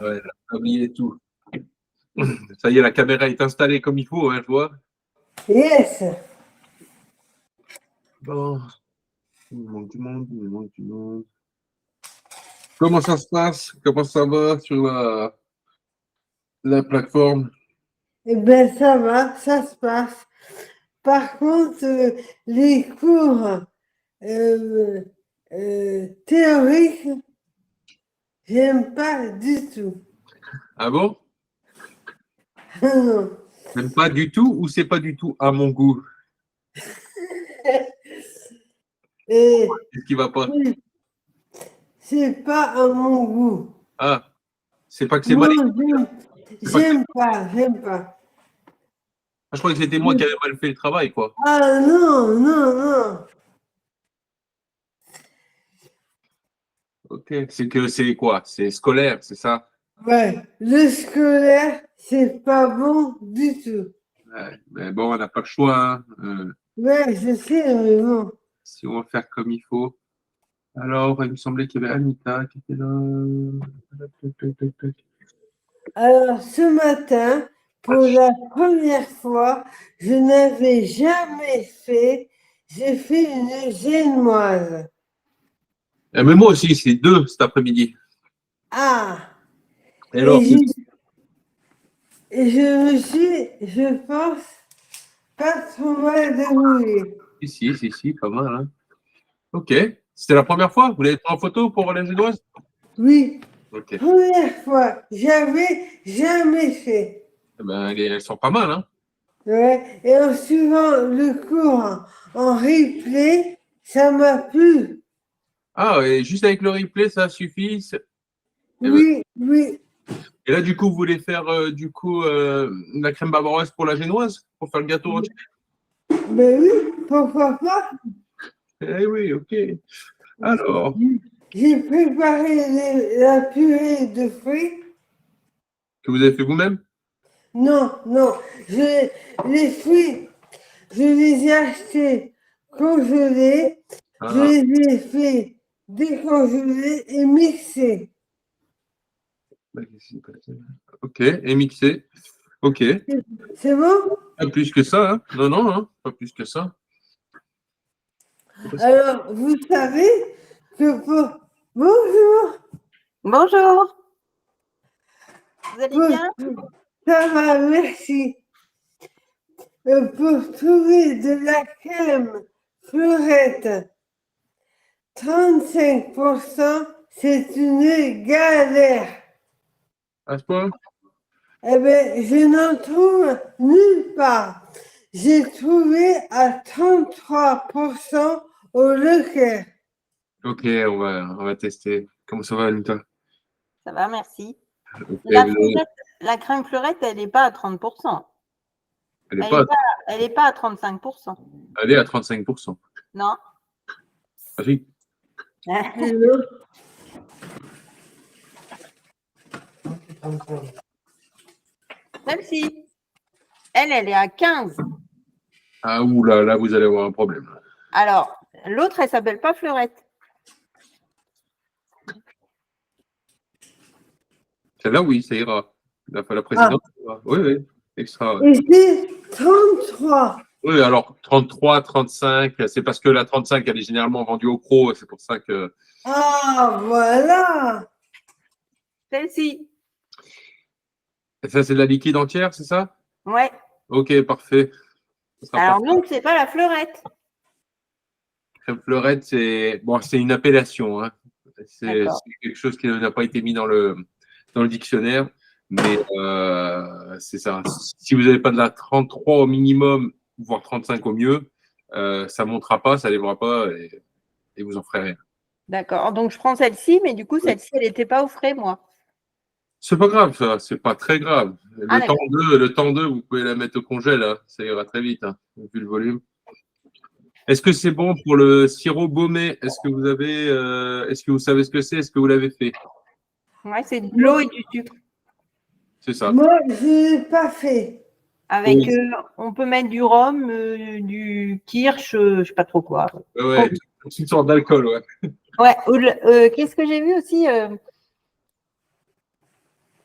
ouais, j'ai oublié tout. Ça y est, la caméra est installée comme il faut, hein, je vois. Yes. Bon, il me manque du monde, il me manque du monde. Comment ça se passe? Comment ça va sur la plateforme? Eh bien, ça va, ça se passe. Par contre, les cours euh, théoriques, j'aime pas du tout. Ah bon? Non. Même pas du tout ou c'est pas du tout à mon goût? Et Qu'est-ce qui va pas? c'est pas à mon goût. Ah, c'est pas que c'est mal Non, écrit, hein. C'est pas que j'aime pas, j'aime pas. je croyais que c'était moi qui avais mal fait le travail, quoi. Ah non, non, non. Ok, c'est que c'est quoi? C'est scolaire, c'est ça? Ouais, le scolaire, c'est pas bon du tout. Ouais, mais bon, on n'a pas le choix, hein. Ouais, je sais, mais bon. Si on va faire comme il faut. Alors, il me semblait qu'il y avait Anita qui était là. Tac, tac, tac, tac. Alors, ce matin, pour la première fois, je n'avais jamais fait, j'ai fait une génoise. Mais moi aussi, c'est 2 cet après-midi. Ah, Et et, alors, et je me suis, je pense, pas trop mal débrouillée. si, pas mal, hein. Ok. C'était la première fois? Vous l'avez pris en photo pour les génoises? Oui, Ok. première fois, j'avais jamais fait. Eh ben, elles sont pas mal, hein. Ouais, et en suivant le cours en replay, ça m'a plu. Ah, et juste avec le replay, ça suffit. Eh ben, Oui, oui, et là, du coup, vous voulez faire la crème bavaroise pour la génoise? Pour faire le gâteau entier? ben oui, pourquoi pas? Eh oui, ok. Alors, J'ai préparé la purée de fruits. que vous avez fait vous-même? Non, non, les fruits, je les ai achetés congelés, je Ah, les ai fait décongeler et mixer. ok, et mixé. Ok. C'est bon? Pas plus que ça, hein? Non, non, hein? Pas plus que ça. Alors, vous savez que pour... Bonjour, Bonjour, vous allez bien? ça va, merci. Pour trouver de la crème fleurette, 35%, c'est une galère. À ce point? Eh bien, je n'en trouve nulle part. J'ai trouvé à 33% au Leclerc. Ok, on va tester. Comment ça va, Anita? Ça va, merci. Ok, La crème fleurette, elle n'est pas à 30%. elle n'est Elle pas, n'est pas, elle est pas à 35%. elle est à 35%. Non. Ah, si. Celle-ci, elle est à 15. Ah, oula, là, vous allez avoir un problème. Alors, l'autre, elle s'appelle pas fleurette. Celle-là, oui, ça ira. La présidente, ça ira. Oui, oui, extra. Ouais. Et c'est 33. Oui, alors 33, 35, c'est parce que la 35, elle est généralement vendue au pro, c'est pour ça que. Ah, voilà. Celle-ci. Et ça, c'est de la liquide entière, c'est ça? Ouais. Ok, parfait. Ça sera Alors, parfait. donc, c'est pas la fleurette. Crème fleurette, c'est bon, c'est une appellation, hein. C'est quelque chose qui n'a pas été mis dans le dictionnaire, mais c'est ça. Si vous n'avez pas de la 33 au minimum, voire 35 au mieux, ça ne montera pas, ça ne lèvera pas et vous en ferez rien. D'accord. Donc, je prends celle-ci, mais du coup, celle-ci, elle n'était pas au frais, moi. C'est pas grave, ça, c'est pas très grave. Ah, Le temps 2, vous pouvez la mettre au congèle, là. Ça ira très vite, hein, vu le volume. Est-ce que c'est bon pour le sirop baumé? Est-ce que vous savez ce que c'est? Est-ce que vous l'avez fait? ouais, c'est de l'eau et du sucre. C'est ça. Moi, je ne l'ai pas fait. Avec, Oui. on peut mettre du rhum, du kirsch, je sais pas trop quoi. Ouais, une sorte d'alcool, ouais. Ouais. Qu'est-ce que j'ai vu aussi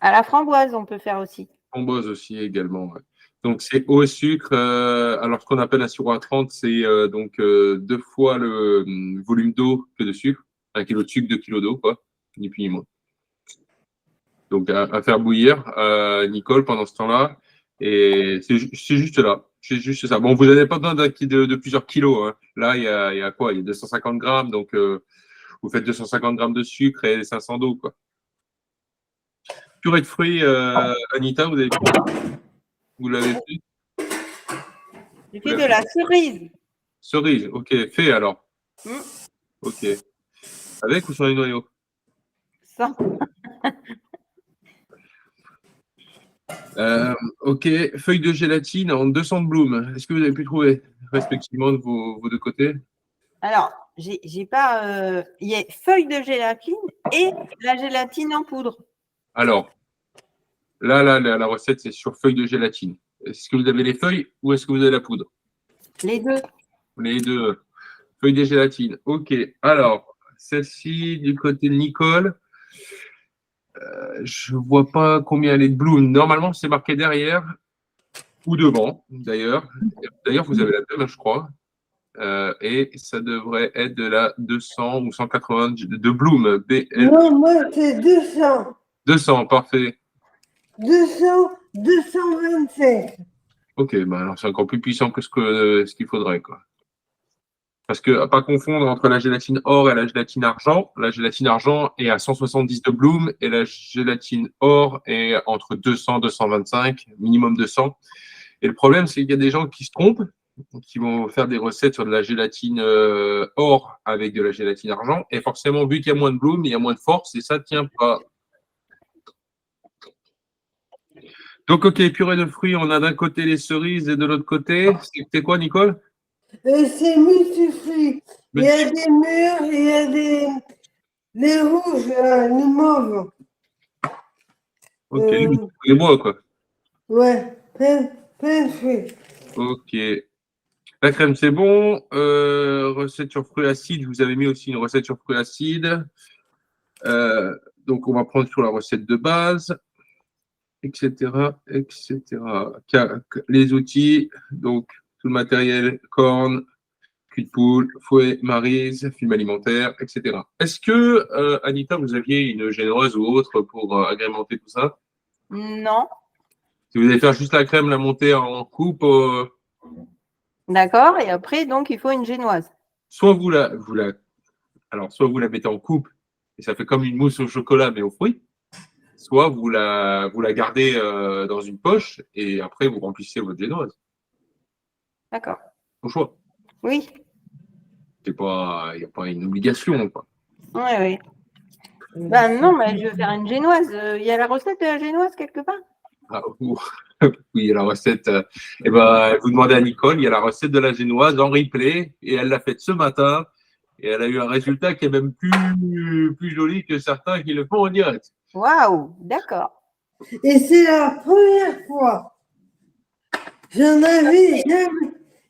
À la framboise, on peut faire aussi. Framboise aussi également. Ouais. Donc, c'est eau et sucre. Alors, ce qu'on appelle un sirop à 30, c'est donc 2 fois le volume d'eau que de sucre. 1 kg de sucre, 2 kg d'eau, quoi. Ni plus ni moins. Donc, à faire bouillir, Nicole, pendant ce temps-là. Et c'est juste là. C'est juste ça. Bon, vous n'avez pas besoin de plusieurs kilos. Hein. Là, il y a quoi? Il y a 250 grammes. Donc, vous faites 250 grammes de sucre et 500 d'eau, quoi. Purée de fruits, Anita, vous l'avez fait? J'ai fait de la cerise. Cerise, ok. Fait alors. Mm. Ok. Avec ou sans les noyaux? Ça. Ok. Feuille de gélatine en 200 de Bloom. Est-ce que vous avez pu trouver respectivement de vos deux côtés? Alors, j'ai pas. Il y a feuille de gélatine et la gélatine en poudre. Alors, là, la recette, c'est sur feuille de gélatine. Est-ce que vous avez les feuilles ou est-ce que vous avez la poudre? Les deux. Les deux. Feuille de gélatine. Ok. Alors, celle-ci, du côté de Nicole, je ne vois pas combien elle est de Bloom. Normalement, c'est marqué derrière ou devant, d'ailleurs. D'ailleurs, vous avez la même, je crois. Et ça devrait être de la 200 ou 180 de Bloom. Non, moi, c'est 200. 200, parfait. 200, 225. Ok, bah alors c'est encore plus puissant que ce qu'il faudrait, quoi. Parce que, à pas confondre entre la gélatine or et la gélatine argent. La gélatine argent est à 170 de Bloom et la gélatine or est entre 200 et 225, minimum 200. Et le problème, c'est qu'il y a des gens qui se trompent, qui vont faire des recettes sur de la gélatine or avec de la gélatine argent. Et forcément, vu qu'il y a moins de Bloom, il y a moins de force et ça ne tient pas. Donc, ok, purée de fruits, on a d'un côté les cerises et de l'autre côté, c'était quoi, Nicole? C'est multifruits. Il y a des mûrs, il y a des rouges, les mauves. Ok, les bois, quoi. Ouais, plein de fruits. Ok. La crème, c'est bon. Recette sur fruits acides, je vous avais mis aussi une recette sur fruits acides. Donc, on va prendre sur la recette de base, etc., etc. Les outils, donc tout le matériel, corne, cul de poule, fouet, maryse, film alimentaire, etc. Est-ce que, Anita, vous aviez une génoise ou autre pour agrémenter tout ça? Non. Si vous allez faire juste la crème, la monter en coupe, D'accord. Et après, donc, il faut une génoise. soit soit vous la mettez en coupe et ça fait comme une mousse au chocolat mais aux fruits, soit vous la gardez dans une poche et après vous remplissez votre génoise. D'accord. Au choix. Oui. Il n'y a pas une obligation, quoi. Oui, oui. Ben non, mais je veux faire une génoise. Il y a la recette de la génoise quelque part? Ah, oui, il y a la recette. Vous demandez à Nicole, il y a la recette de la génoise en replay et elle l'a faite ce matin et elle a eu un résultat qui est même plus joli que certains qui le font en direct. Waouh, d'accord. Et c'est la première fois. J'en avais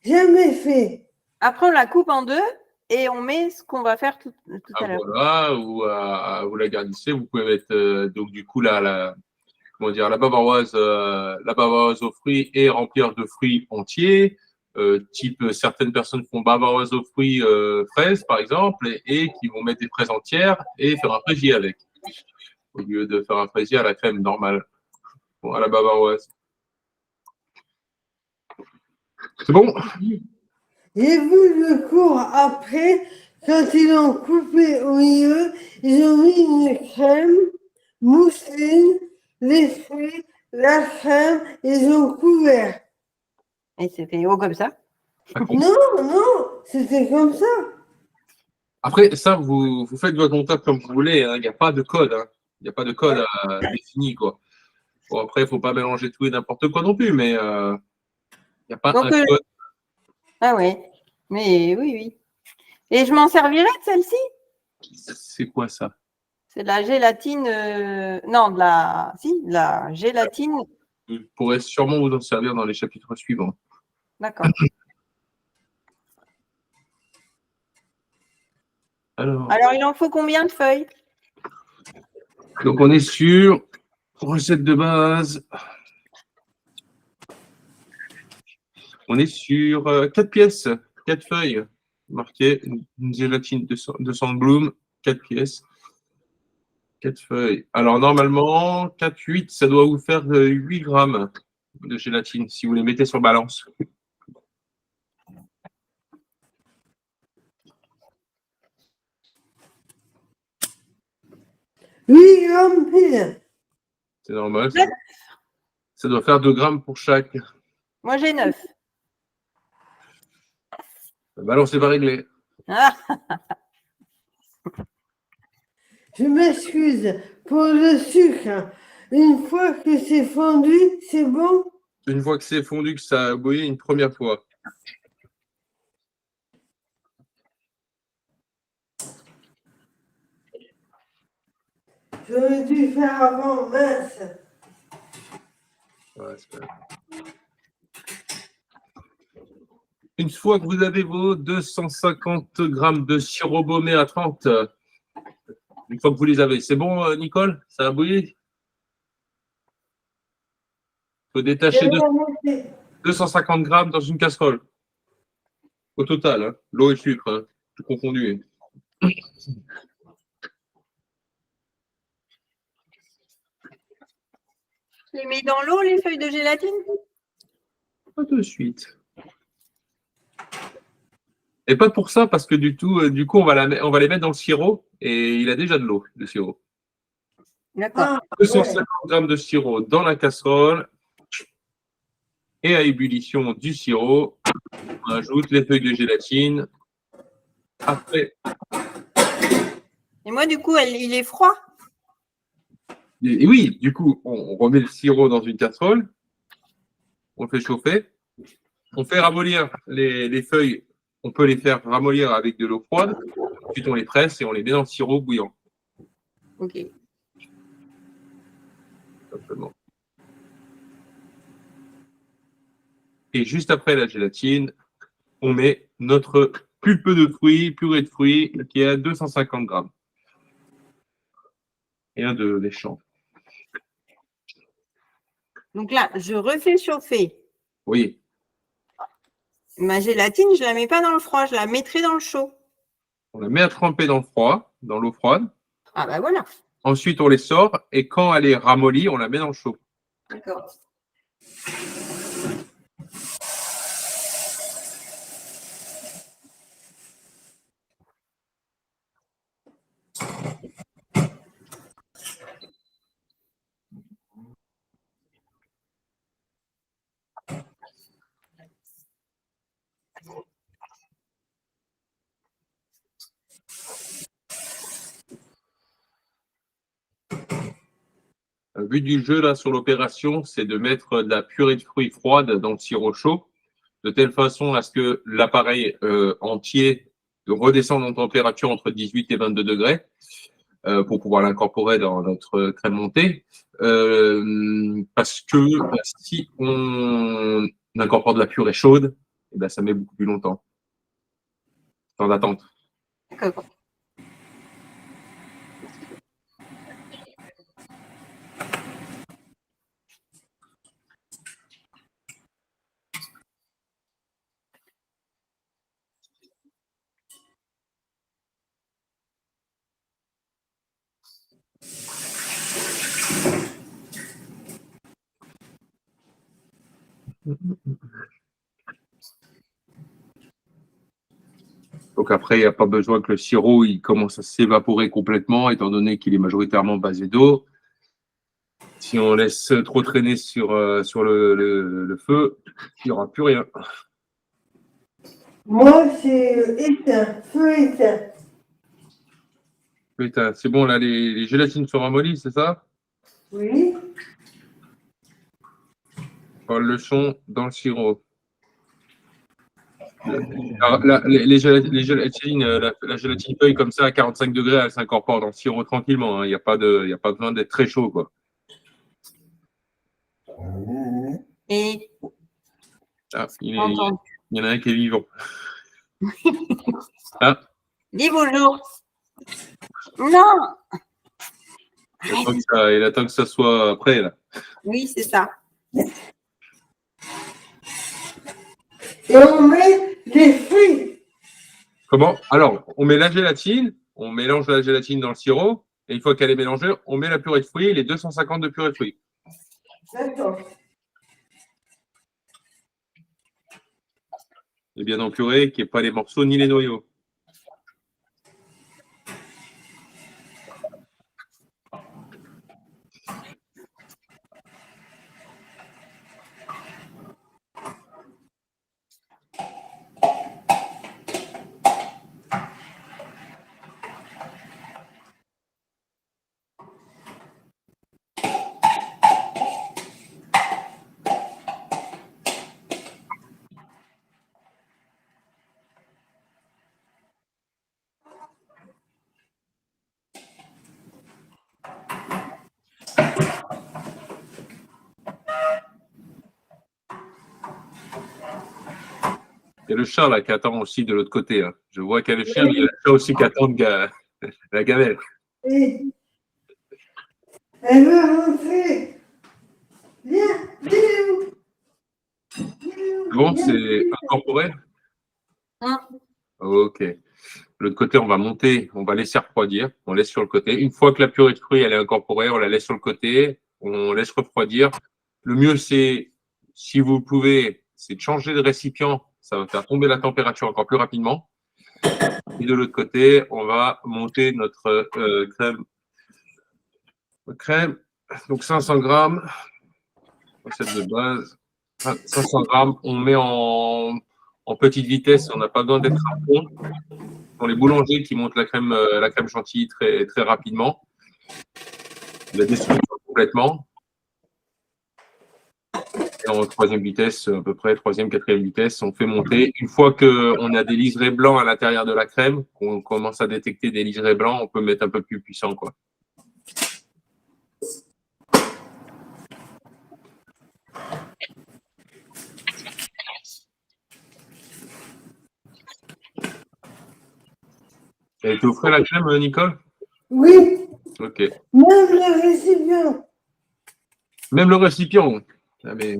jamais fait. Après, on la coupe en deux et on met ce qu'on va faire tout à l'heure. Voilà, ou vous la garnissez, vous pouvez mettre donc du coup comment dire, la bavaroise aux fruits et remplir de fruits entiers. Type certaines personnes font bavaroise aux fruits fraises par exemple et qui vont mettre des fraises entières et faire un fraisier avec au lieu de faire un fraisier à la crème normale, bon, à la bavaroise. C'est bon? J'ai vu le cours après, quand ils l'ont coupé au milieu, ils ont mis une crème, mousseline, les fruits, la crème, ils ont couvert. Et c'était haut comme ça? Non, non, c'était comme ça. Après, ça, vous faites votre montage comme vous voulez, hein. Il n'y a pas de code. Hein. Il n'y a pas de code défini, quoi. Bon, après, il ne faut pas mélanger tout et n'importe quoi non plus, mais il n'y a pas Donc, un code. ah oui, mais oui, oui. Et je m'en servirai de celle-ci? C'est quoi ça? C'est de la gélatine, non, de la gélatine. Vous pourrez sûrement vous en servir dans les chapitres suivants. D'accord. Alors, Alors, il en faut combien de feuilles? donc, on est sur Recette de base. On est sur 4 pièces, 4 feuilles. Marqué une gélatine de Sandbloom, 4 pièces. 4 feuilles. Alors, normalement, 4, 8, ça doit vous faire 8 grammes de gélatine si vous les mettez sur balance. Oui, grammes pile. C'est normal. Ça doit faire 2 grammes pour chaque. Moi, j'ai 9. La balance n'est pas réglée. Ah, Je m'excuse pour le sucre. Une fois que c'est fondu, c'est bon? Une fois que c'est fondu, que ça a bouilli une première fois. J'aurais dû faire avant, mince. Ouais, c'est pas grave. Une fois que vous avez vos 250 grammes de sirop baumé à 30, une fois que vous les avez, c'est bon, Nicole? Ça a bouilli? Il faut détacher 250 grammes dans une casserole. Au total, hein. L'eau et le sucre, hein, tout confondu. tu les mets dans l'eau, les feuilles de gélatine? Pas de suite. Et pas pour ça, parce que du coup, on va les mettre dans le sirop et il a déjà de l'eau, le sirop. D'accord. 250 grammes de sirop dans la casserole et à ébullition du sirop, on ajoute les feuilles de gélatine. Après, Et moi, du coup, il est froid? et oui, du coup, on remet le sirop dans une casserole, on le fait chauffer, on fait ramollir les feuilles, on peut les faire ramollir avec de l'eau froide, ensuite on les presse et on les met dans le sirop bouillant. Ok. Simplement. Et juste après la gélatine, on met notre pulpe de fruits, purée de fruits, qui est à 250 grammes. Et un de l'échange. Donc là, je refais chauffer. Oui. Ma gélatine, je ne la mets pas dans le froid, je la mettrai dans le chaud. On la met à tremper dans le froid, dans l'eau froide. Ah bah voilà. Ensuite, on les sort et quand elle est ramollie, on la met dans le chaud. D'accord. Le but du jeu là sur l'opération, c'est de mettre de la purée de fruits froide dans le sirop chaud, de telle façon à ce que l'appareil entier redescende en température entre 18 et 22 degrés pour pouvoir l'incorporer dans notre crème montée. Parce que si on incorpore de la purée chaude, eh ben, ça met beaucoup plus longtemps. Temps d'attente. D'accord. Donc après, il n'y a pas besoin que le sirop il commence à s'évaporer complètement, étant donné qu'il est majoritairement basé d'eau. Si on laisse trop traîner sur le feu, il n'y aura plus rien. Moi, c'est éteint, feu éteint. Putain, c'est bon, là, les gélatines sont ramollies, c'est ça? Oui. On le son dans le sirop. Alors, les gélatines, la gélatine feuille comme ça à 45 degrés, elle s'incorpore dans le sirop tranquillement. Il n'y a pas besoin d'être très chaud, quoi. Et Ah, il y en a un qui est vivant. Ah. dis bonjour. Non. Il attend que ça soit prêt, là. Oui, c'est ça. Et on met les fruits. Comment? Alors, on met la gélatine, on mélange la gélatine dans le sirop, et une fois qu'elle est mélangée, on met la purée de fruits, les 250 de purée de fruits. D'accord. Et bien dans purée, qu'il n'y ait pas les morceaux ni les noyaux. Il y a le chat là qui attend aussi de l'autre côté. Hein. Je vois qu'il y a le chien, mais il y a le chat aussi qui attend la gamelle. Et elle veut rentrer. Viens, viens. Bon, c'est incorporé? Ok. De l'autre côté, on va monter, on va laisser refroidir. On laisse sur le côté. Une fois que la purée de fruits elle est incorporée, on la laisse sur le côté. On laisse refroidir. Le mieux, c'est, si vous pouvez, c'est de changer de récipient. Ça va faire tomber la température encore plus rapidement. Et de l'autre côté, on va monter notre crème. Donc 500 grammes, recette de base. 500 grammes, on met en petite vitesse. On n'a pas besoin d'être à fond. Pour les boulangers qui montent la crème chantilly très, très rapidement. La destruction complètement. Et en troisième vitesse, à peu près, troisième, quatrième vitesse, on fait monter. Une fois qu'on a des liserés blancs à l'intérieur de la crème, qu'on commence à détecter des liserés blancs, on peut mettre un peu plus puissant, quoi. Elle était au frais la crème, Nicole? Oui. Ok. Même le récipient. Même le récipient. Ah, mais...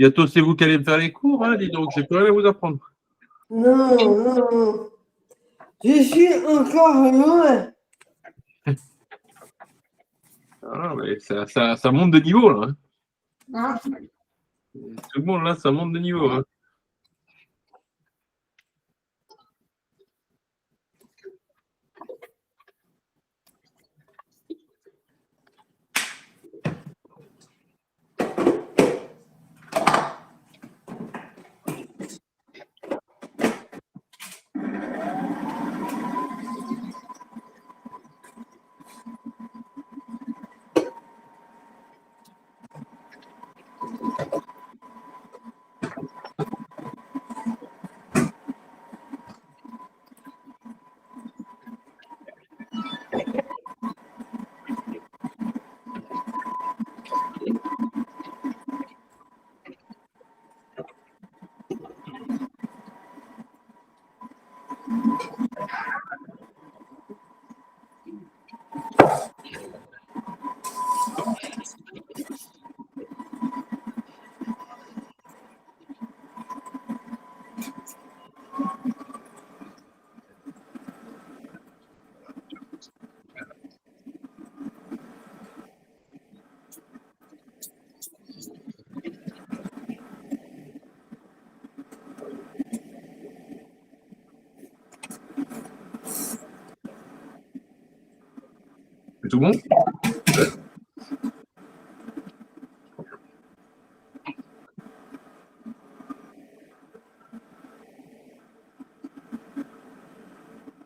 Bientôt, c'est vous qui allez me faire les cours, hein, dis donc, j'ai plus rien à vous apprendre. Non, non, non. Je suis encore loin. Ah, mais ça monte de niveau, là. Hein. Tout le monde, là, ça monte de niveau. Hein. C'est tout bon?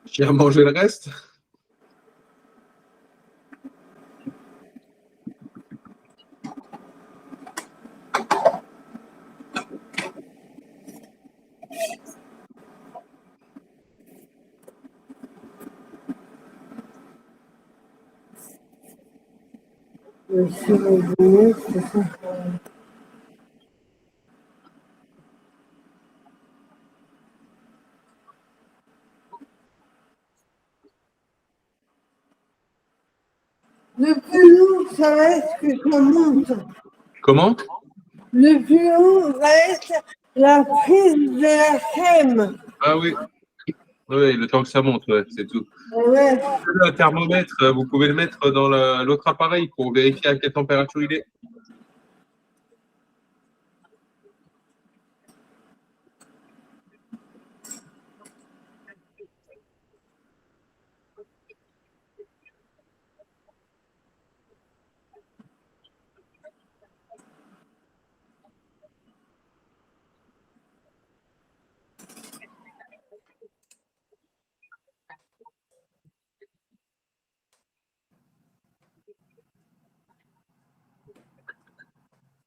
J'ai à manger le reste? C'est revenu, c'est ça. ça va être que ça monte. Comment? Le plus haut va être la prise de la crème. Ah oui. Oui, le temps que ça monte, ouais, c'est tout. Ouais. Le thermomètre, vous pouvez le mettre dans l'autre appareil pour vérifier à quelle température il est.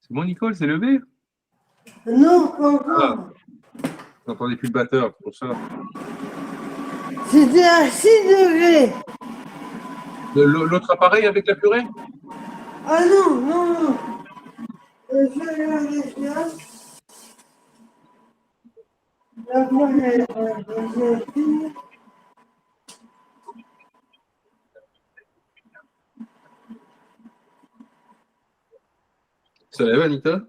C'est bon, Nicole, c'est levé? Non, pas encore. Vous n'entendez plus le batteur, c'est pour ça. C'était à 6 degrés. L'autre appareil avec la purée? Ah non, non, non. Je vais regarder ça. La première, Ça lève, Anita?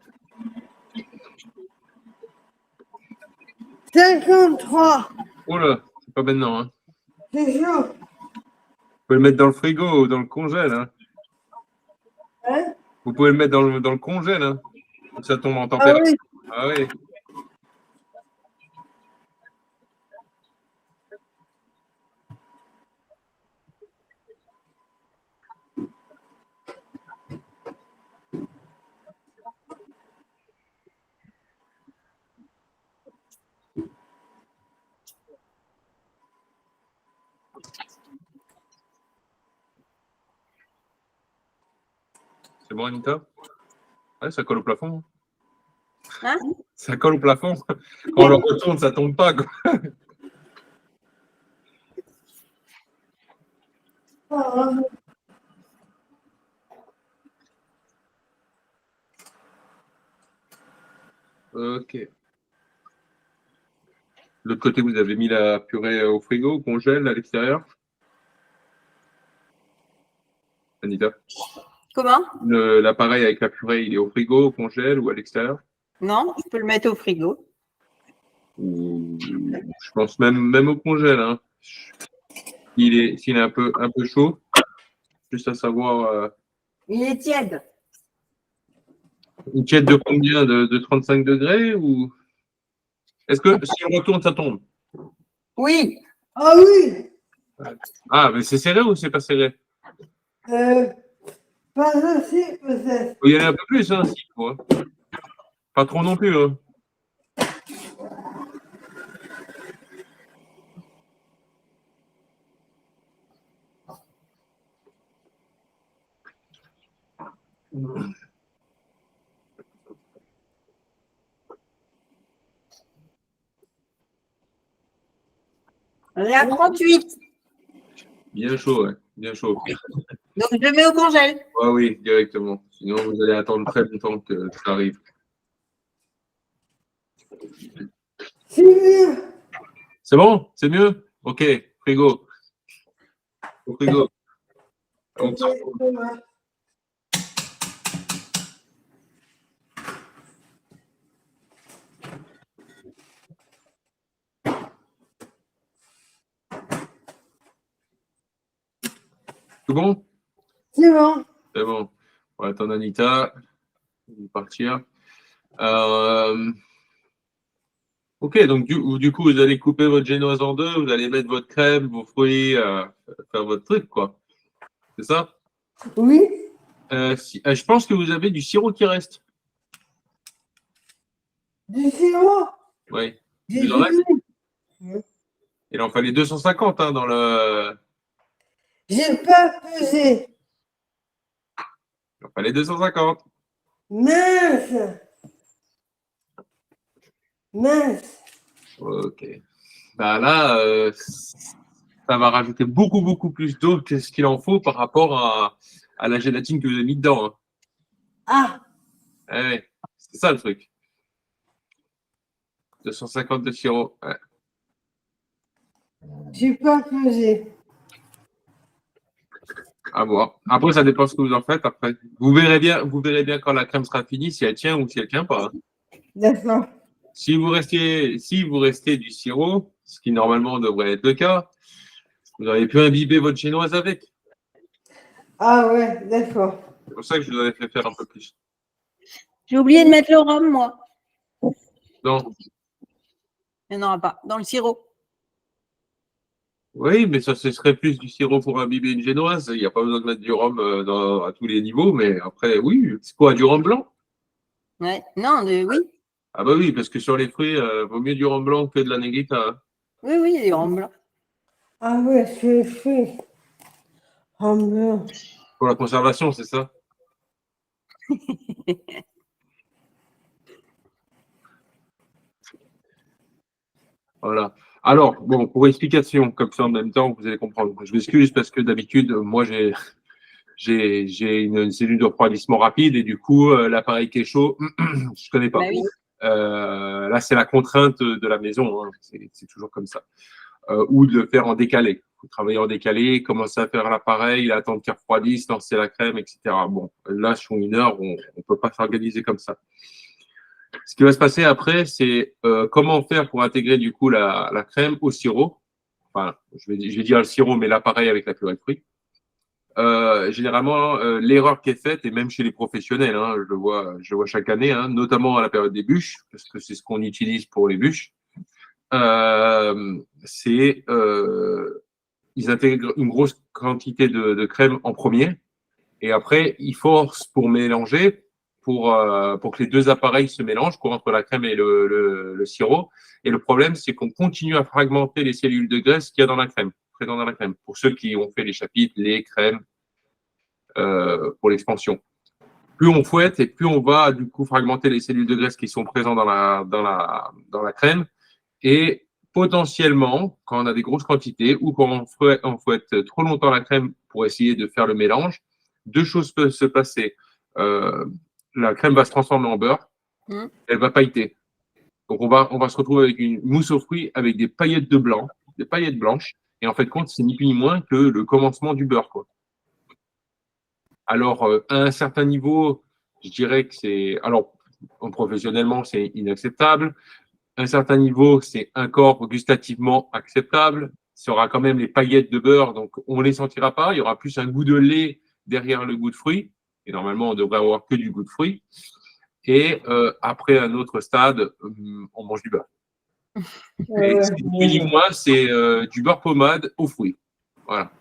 53. Oh là, c'est pas maintenant. Hein. C'est chaud. Vous pouvez le mettre dans le frigo ou dans le congèle. Hein. Hein? Vous pouvez le mettre dans le congèle. Hein. Comme ça tombe en Ah température. oui. Ah oui. C'est bon, Anita? Ouais, ça colle au plafond. Hein? Ça colle au plafond. Quand on le retourne, ça tombe pas. Quoi. Ah, Ok. De l'autre côté, vous avez mis la purée au frigo, au congèle, à l'extérieur? Anita? Comment? L'appareil avec la purée, il est au frigo, au congèle ou à l'extérieur? Non, je peux le mettre au frigo. Ou, je pense même au congèle. Hein. S'il est un peu chaud, juste à savoir. Il est tiède. Une tiède de combien? De 35 degrés ou est-ce que si on retourne, ça tombe? Oui. ah oui. Ah, mais c'est serré ou c'est pas serré? Euh, pas assez peut-être. Il y en a un peu plus, hein, si, quoi. Pas trop non plus. Hein. On est à 38. Bien chaud, ouais. Bien chaud. Donc, je le mets au congèle. Ah oui, directement. Sinon, vous allez attendre très longtemps que ça arrive. C'est mieux. C'est bon? C'est mieux? Ok, frigo. Au frigo. On Ok, sort. ça va. Tout bon? C'est bon. C'est bon. On va attendre Anita. On va partir. Ok, donc du coup, vous allez couper votre génoise en deux, vous allez mettre votre crème, vos fruits, faire votre truc, quoi. C'est ça? Oui. Je pense que vous avez du sirop qui reste. Du sirop. Oui. J'ai Il en reste. fini. Il en fallait 250 hein, dans le. J'ai pas pesé. Il en fallait 250. Mince. Mince. Ok. Bah là, ça va rajouter beaucoup, beaucoup plus d'eau que ce qu'il en faut par rapport à la gélatine que vous avez mis dedans. Hein. Ah. Ouais, c'est ça le truc. 250 de sirop. Ouais. J'ai pas pesé. À voir. Après, ça dépend ce que vous en faites. Après, vous verrez bien quand la crème sera finie, si elle tient ou si elle tient pas. D'accord. Si vous restez du sirop, ce qui normalement devrait être le cas, vous auriez pu imbiber votre génoise avec. Ah ouais, d'accord. C'est pour ça que je vous avais fait faire un peu plus. J'ai oublié de mettre le rhum, moi. Non. Il n'y en aura pas. Dans le sirop. Oui, mais ça, ce serait plus du sirop pour imbiber une génoise. Il n'y a pas besoin de mettre du rhum à tous les niveaux, mais après, oui. C'est quoi, du rhum blanc? Ouais. Non, oui. Ah bah oui, parce que sur les fruits, vaut mieux du rhum blanc que de la negrita. Hein. Oui, du rhum blanc. Ah ouais, c'est rhum blanc. Pour la conservation, c'est ça? Voilà. Alors, bon, pour explication, comme ça en même temps, vous allez comprendre. Je m'excuse parce que d'habitude, moi, j'ai une cellule de refroidissement rapide et du coup, l'appareil qui est chaud, je connais pas. Bah oui. Là, c'est la contrainte de la maison. Hein. C'est toujours comme ça. Ou de le faire en décalé. Il faut travailler en décalé, commencer à faire l'appareil, attendre qu'il refroidisse, lancer la crème, etc. Bon, là, sur 1 heure, on ne peut pas s'organiser comme ça. Ce qui va se passer après, c'est comment faire pour intégrer du coup la crème au sirop. Enfin, je vais dire le sirop, mais l'appareil avec la purée de fruits. Généralement, l'erreur qui est faite, et même chez les professionnels, hein, je le vois chaque année, hein, notamment à la période des bûches, parce que c'est ce qu'on utilise pour les bûches, c'est ils intègrent une grosse quantité de crème en premier, et après, ils forcent pour mélanger, pour que les deux appareils se mélangent, quoi, entre la crème et le sirop. Et le problème, c'est qu'on continue à fragmenter les cellules de graisse qu'il y a dans la crème, présentes dans la crème. Pour ceux qui ont fait les chapitres, les crèmes pour l'expansion. Plus on fouette et plus on va du coup fragmenter les cellules de graisse qui sont présentes dans la crème. Et potentiellement, quand on a des grosses quantités ou quand on fouette trop longtemps la crème pour essayer de faire le mélange, deux choses peuvent se passer. La crème va se transformer en beurre, elle va pailleter. Donc on va se retrouver avec une mousse aux fruits avec des paillettes de blanc, des paillettes blanches. Et en fait, compte, c'est ni plus ni moins que le commencement du beurre, quoi. Alors, à un certain niveau, je dirais que c'est. Alors, professionnellement, c'est inacceptable. À un certain niveau, c'est encore gustativement acceptable. Il y aura quand même les paillettes de beurre, donc on ne les sentira pas. Il y aura plus un goût de lait derrière le goût de fruits. Et normalement, on devrait avoir que du goût de fruits. Et après un autre stade, on mange du beurre. Et ce qui est moi, c'est du beurre pommade aux fruits. Voilà.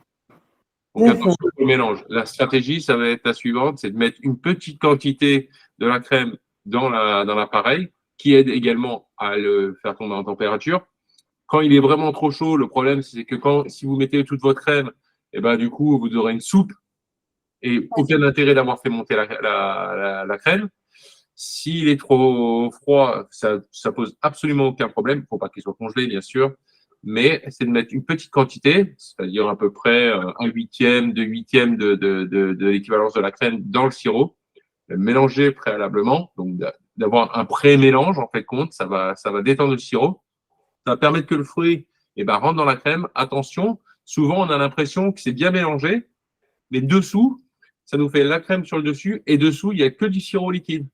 Donc attention au mélange. La stratégie, ça va être la suivante, c'est de mettre une petite quantité de la crème dans l'appareil, qui aide également à le faire tomber en température. Quand il est vraiment trop chaud, le problème, c'est que si vous mettez toute votre crème, et ben, du coup, vous aurez une soupe et aucun intérêt d'avoir fait monter la crème. S'il est trop froid, ça pose absolument aucun problème. Il ne faut pas qu'il soit congelé, bien sûr. Mais c'est de mettre une petite quantité, c'est-à-dire à peu près 1/8, 2/8 de l'équivalence de la crème dans le sirop, mélanger préalablement, donc d'avoir un pré-mélange en fait compte, ça va détendre le sirop, ça va permettre que le fruit rentre dans la crème. Attention, souvent on a l'impression que c'est bien mélangé, mais dessous, ça nous fait la crème sur le dessus et dessous, il n'y a que du sirop liquide,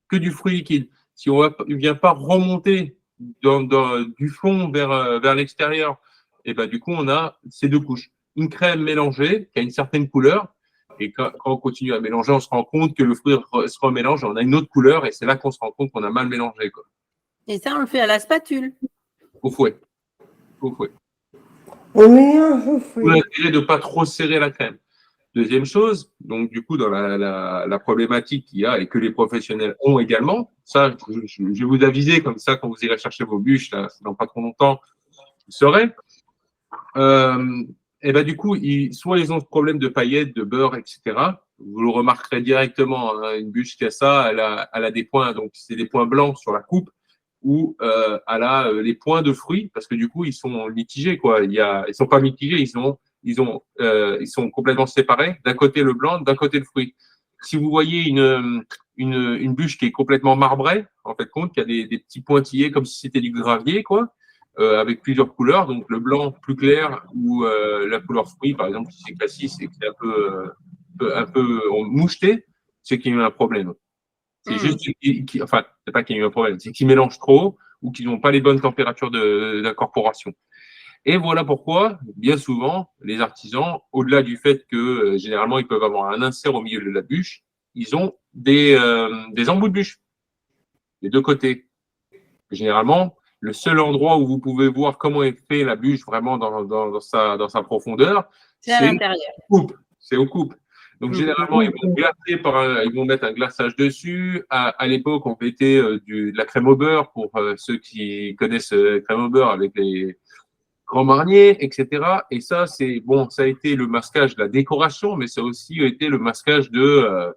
que du fruit liquide. Si on ne vient pas remonter du fond vers l'extérieur, et du coup, on a ces deux couches. Une crème mélangée qui a une certaine couleur, et quand on continue à mélanger, on se rend compte que le fruit se remélange, on a une autre couleur, et c'est là qu'on se rend compte qu'on a mal mélangé, quoi. Et ça, on le fait à la spatule. Au fouet. Au fouet. On mélange au fouet. Vous l'intérêt de ne pas trop serrer la crème. Deuxième chose, donc du coup, dans la problématique qu'il y a et que les professionnels ont également, ça, je vais vous aviser comme ça quand vous irez chercher vos bûches, là, dans pas trop longtemps, vous saurez. Du coup, soit ils ont ce problème de paillettes, de beurre, etc. Vous le remarquerez directement, hein, une bûche qui a ça, elle a des points, donc c'est des points blancs sur la coupe, ou elle a les points de fruits, parce que du coup, ils sont mitigés, quoi. Ils sont pas mitigés, ils sont complètement séparés. D'un côté le blanc, d'un côté le fruit. Si vous voyez une bûche qui est complètement marbrée, en fait, compte, qui a des petits pointillés comme si c'était du gravier, quoi, avec plusieurs couleurs, donc le blanc plus clair ou la couleur fruit, par exemple, si c'est cassis et que c'est un peu moucheté, c'est qu'il y a eu un problème. C'est juste enfin, c'est pas qu'il y a eu un problème, c'est qu'ils mélangent trop ou qu'ils n'ont pas les bonnes températures d'incorporation. Et voilà pourquoi, bien souvent, les artisans, au-delà du fait que généralement ils peuvent avoir un insert au milieu de la bûche, ils ont des embouts de bûche des deux côtés. Généralement, le seul endroit où vous pouvez voir comment est fait la bûche vraiment dans sa profondeur, c'est à l'intérieur. C'est aux coupes. Donc, généralement, ils vont mettre un glaçage dessus. À l'époque, on mettait de la crème au beurre pour ceux qui connaissent crème au beurre avec les grands marniers, etc. Et ça, ça a été le masquage de la décoration, mais ça a aussi été le masquage de,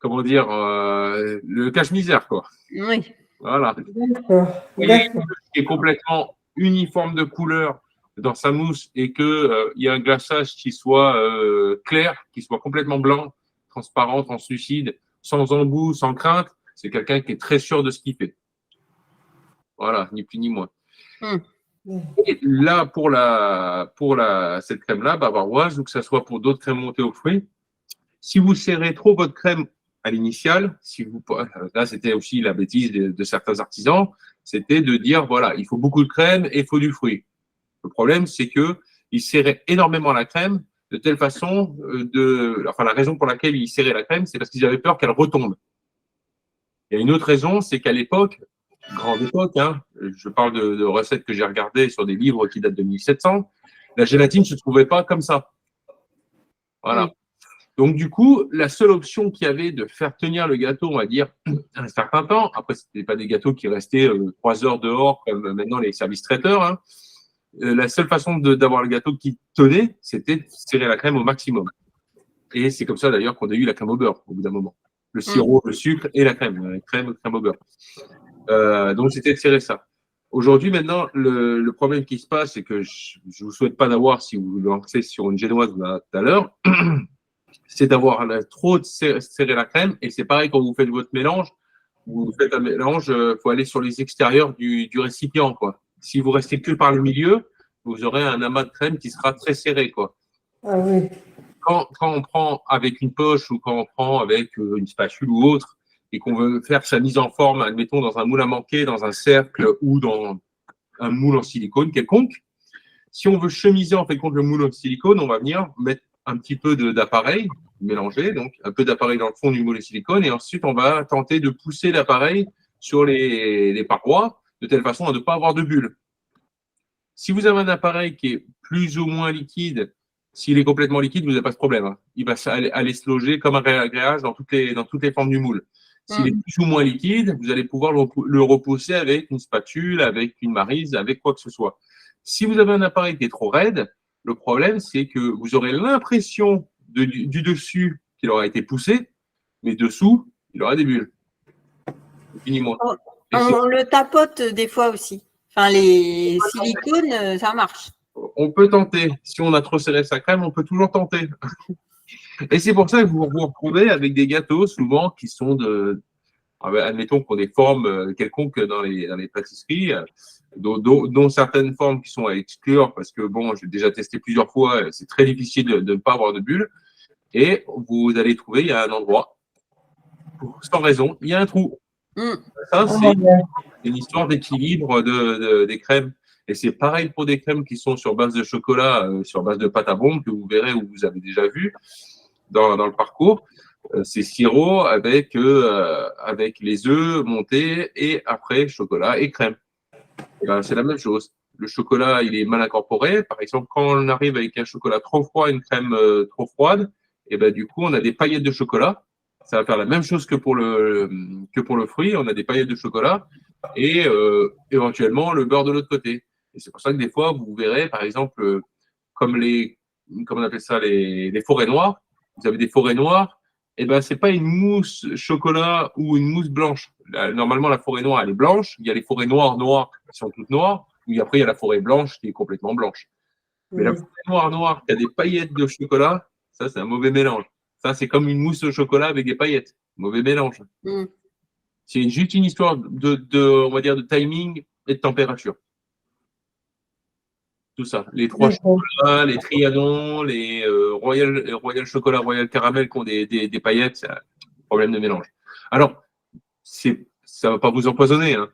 comment dire, le cache-misère, quoi. Oui. Voilà. D'accord. Vous voyez une bûche qui est complètement uniforme de couleur dans sa mousse et qu'il y a un glaçage qui soit clair, qui soit complètement blanc, transparent, translucide, sans embout, sans crainte, c'est quelqu'un qui est très sûr de ce qu'il fait. Voilà, ni plus ni moins. Et là, pour cette crème-là, bavaroise, ou que ce soit pour d'autres crèmes montées aux fruits, si vous serrez trop votre crème à l'initiale, là, c'était aussi la bêtise de certains artisans, c'était de dire, voilà, il faut beaucoup de crème et il faut du fruit. Le problème, c'est qu'ils serraient énormément la crème de telle façon, la raison pour laquelle ils serraient la crème, c'est parce qu'ils avaient peur qu'elle retombe. Il y a une autre raison, c'est qu'à l'époque, grande époque, hein, je parle de recettes que j'ai regardées sur des livres qui datent de 1700, la gélatine ne se trouvait pas comme ça. Voilà. Donc, du coup, la seule option qu'il y avait de faire tenir le gâteau, on va dire, un certain temps, après, ce n'étaient pas des gâteaux qui restaient 3 heures dehors, comme maintenant les services traiteurs, hein. La seule façon d'avoir le gâteau qui tenait, c'était de serrer la crème au maximum. Et c'est comme ça, d'ailleurs, qu'on a eu la crème au beurre, au bout d'un moment. Le sirop, le sucre et la crème, crème au beurre. Donc, c'était de serrer ça. Aujourd'hui, maintenant, le problème qui se passe, c'est que je ne vous souhaite pas d'avoir, si vous lancez sur une génoise tout à l'heure, c'est d'avoir trop serré la crème. Et c'est pareil quand vous faites votre mélange. Vous faites un mélange, il faut aller sur les extérieurs du récipient, quoi. Si vous restez que par le milieu, vous aurez un amas de crème qui sera très serré, quoi. Ah oui. Quand on prend avec une poche ou quand on prend avec une spatule ou autre et qu'on veut faire sa mise en forme, admettons, dans un moule à manquer, dans un cercle ou dans un moule en silicone quelconque, si on veut chemiser en fait contre le moule en silicone, on va venir mettre un petit peu d'appareil, mélanger, donc un peu d'appareil dans le fond du moule de silicone, et ensuite on va tenter de pousser l'appareil sur les parois, de telle façon à ne pas avoir de bulles. Si vous avez un appareil qui est plus ou moins liquide, s'il est complètement liquide, vous n'avez pas ce problème, hein. Il va aller se loger comme un agréage dans toutes les formes du moule. S'il est plus ou moins liquide, vous allez pouvoir le repousser avec une spatule, avec une maryse, avec quoi que ce soit. Si vous avez un appareil qui est trop raide, le problème, c'est que vous aurez l'impression du dessus qu'il aura été poussé, mais dessous, il aura des bulles. Finiment. On le tapote des fois aussi. Enfin, les silicones, ça marche. On peut tenter. Si on a trop serré sa crème, on peut toujours tenter. Et c'est pour ça que vous vous retrouvez avec des gâteaux, souvent, qui sont admettons, qu'on des formes quelconques dans les pâtisseries, dont certaines formes qui sont à exclure, parce que, bon, j'ai déjà testé plusieurs fois, c'est très difficile de ne pas avoir de bulles. Et vous allez trouver, il y a un endroit, sans raison, il y a un trou. Ça, c'est une histoire d'équilibre des crèmes. Et c'est pareil pour des crèmes qui sont sur base de chocolat, sur base de pâte à bombe, que vous verrez ou vous avez déjà vu dans le parcours. C'est sirop avec les œufs montés et après chocolat et crème. Et ben, c'est la même chose. Le chocolat, il est mal incorporé. Par exemple, quand on arrive avec un chocolat trop froid, une crème trop froide, et ben, du coup, on a des paillettes de chocolat. Ça va faire la même chose que pour le fruit. On a des paillettes de chocolat et éventuellement le beurre de l'autre côté. Et c'est pour ça que des fois, vous verrez, par exemple, comme on appelle ça, les forêts noires. Vous avez des forêts noires. Et ben, c'est pas une mousse chocolat ou une mousse blanche. Normalement, la forêt noire, elle est blanche. Il y a les forêts noires qui sont toutes noires. Et après, il y a la forêt blanche qui est complètement blanche. Mais la forêt noire qui a des paillettes de chocolat, ça, c'est un mauvais mélange. Ça, c'est comme une mousse au chocolat avec des paillettes. Mauvais mélange. C'est juste une histoire on va dire, de timing et de température. Tout ça. Les 3 chocolats, les Trianon, les Royal Chocolat, Royal Caramel qui ont des paillettes, c'est un problème de mélange. Alors, ça ne va pas vous empoisonner. Hein.